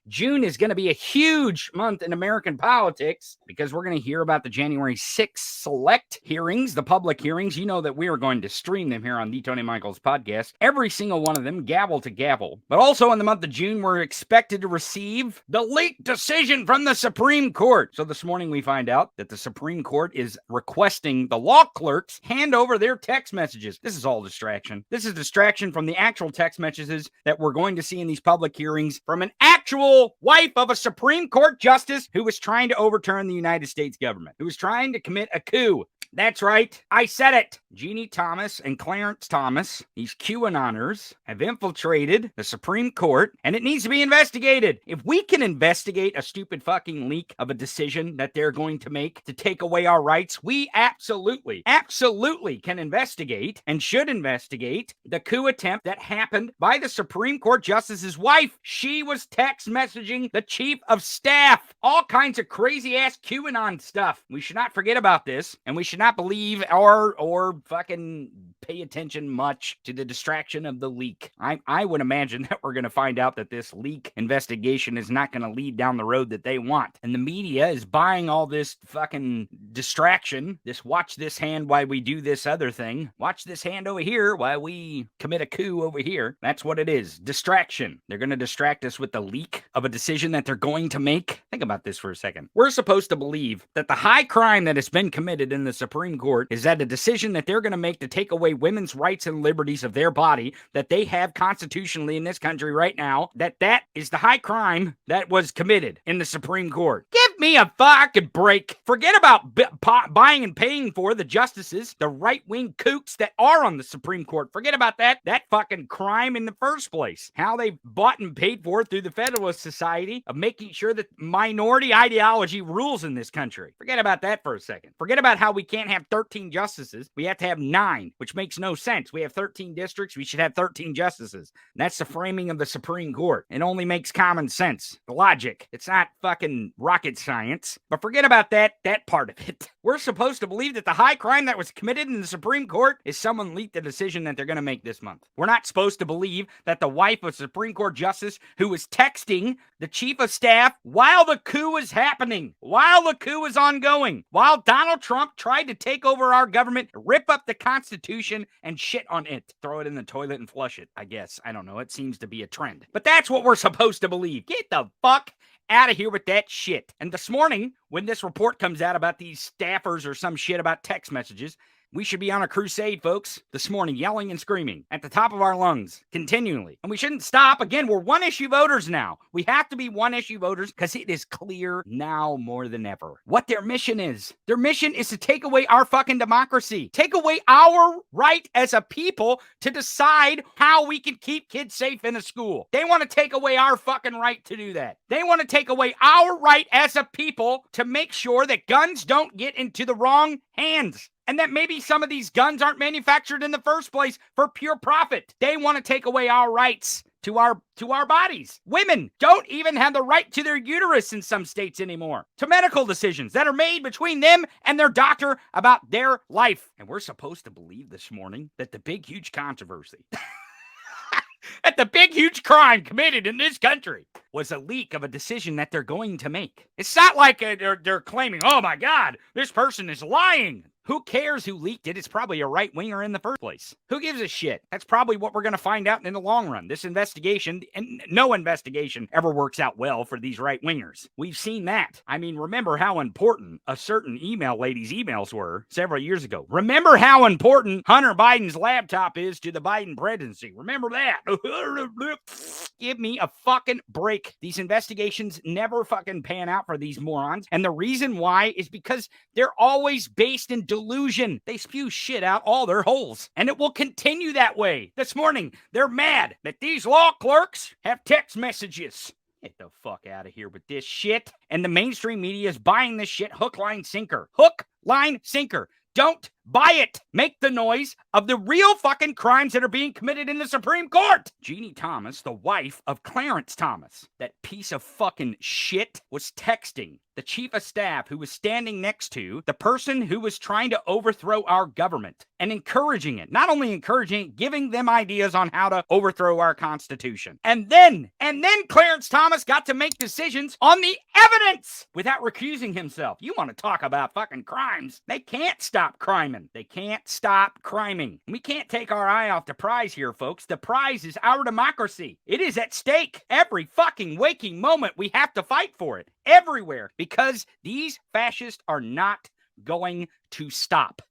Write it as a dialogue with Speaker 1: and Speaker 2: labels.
Speaker 1: June is going to be a huge month in American politics because we're going to hear about the January 6th select hearings, the public hearings. You know that we are going to stream them here on the Tony Michaels podcast, every single one of them, gavel to gavel. But also in the month of June, we're expected to receive the leaked decision from the Supreme Court. So this morning we find out that the Supreme Court is requesting the law clerks hand over their text messages. This is all distraction. This is distraction from the actual text messages that we're going to see in these public hearings from an actual wife of a Supreme Court justice who was trying to overturn the United States government, who was trying to commit a coup. That's right. I said it. Ginni Thomas and Clarence Thomas, these QAnoners, have infiltrated the Supreme Court, and it needs to be investigated. If we can investigate a stupid fucking leak of a decision that they're going to make to take away our rights, we absolutely can investigate and should investigate the coup attempt that happened by the Supreme Court justice's wife. She was text messaging the chief of staff. All kinds of crazy ass QAnon stuff. We should not forget about this, and we should not believe or fucking pay attention much to the distraction of the leak. I would imagine that we're going to find out that this leak investigation is not going to lead down the road that they want. And the media is buying all this fucking distraction. This watch this hand while we do this other thing. Watch this hand over here while we commit a coup over here. That's what it is. Distraction. They're going to distract us with the leak of a decision that they're going to make. Think about this for a second. We're supposed to believe that the high crime that has been committed in the Supreme Court is that a decision that they're going to make to take away women's rights and liberties of their body that they have constitutionally in this country right now, that is the high crime that was committed in the Supreme Court. Give me a fucking break. Forget about buying and paying for the justices, the right-wing kooks that are on the Supreme Court. Forget about that fucking crime in the first place. How they bought and paid for it through the Federalist Society of making sure that minority ideology rules in this country. Forget about that for a second. Forget about how we can't have 13 justices. We have to have 9, which makes no sense. We have 13 districts. We should have 13 justices. And that's the framing of the Supreme Court. It only makes common sense. Logic. It's not fucking rocket science. But forget about that part of it. We're supposed to believe that the high crime that was committed in the Supreme Court is someone leaked the decision that they're going to make this month. We're not supposed to believe that the wife of a Supreme Court justice who was texting the chief of staff while the coup was happening, while the coup was ongoing, while Donald Trump tried to take over our government, rip up the Constitution, and shit on it. Throw it in the toilet and flush it, I guess. I don't know. It seems to be a trend. But that's what we're supposed to believe. Get the fuck out of here with that shit. And this morning, when this report comes out about these staffers or some shit about text messages, we should be on a crusade, folks, this morning, yelling and screaming at the top of our lungs, continually. And we shouldn't stop. Again, we're one-issue voters now. We have to be one-issue voters because it is clear now more than ever what their mission is. Their mission is to take away our fucking democracy. Take away our right as a people to decide how we can keep kids safe in a school. They want to take away our fucking right to do that. They want to take away our right as a people to make sure that guns don't get into the wrong hands. And that maybe some of these guns aren't manufactured in the first place for pure profit. They want to take away our rights to our bodies. Women don't even have the right to their uterus in some states anymore. To medical decisions that are made between them and their doctor about their life. And we're supposed to believe this morning that the big, huge controversy that the big, huge crime committed in this country was a leak of a decision that they're going to make. It's not like they're claiming, oh my God, this person is lying. Who cares who leaked it? It's probably a right-winger in the first place. Who gives a shit? That's probably what we're going to find out in the long run. This investigation, and no investigation ever works out well for these right-wingers. We've seen that. I mean, remember how important a certain email lady's emails were several years ago. Remember how important Hunter Biden's laptop is to the Biden presidency. Remember that. Give me a fucking break. These investigations never fucking pan out for these morons. And the reason why is because they're always based in delusion. They spew shit out all their holes. And it will continue that way. This morning, they're mad that these law clerks have text messages. Get the fuck out of here with this shit. And the mainstream media is buying this shit hook, line, sinker. Hook, line, sinker. Don't Buy it. Make the noise of the real fucking crimes that are being committed in the Supreme Court. Ginni Thomas, the wife of Clarence Thomas, that piece of fucking shit, was texting the chief of staff who was standing next to the person who was trying to overthrow our government and encouraging it. Not only encouraging it, giving them ideas on how to overthrow our Constitution. And then Clarence Thomas got to make decisions on the evidence without recusing himself. You want to talk about fucking crimes? They can't stop criming. They can't stop criming. We can't take our eye off the prize here, folks. The prize is our democracy. It is at stake. Every fucking waking moment we have to fight for it. Everywhere. Because these fascists are not going to stop.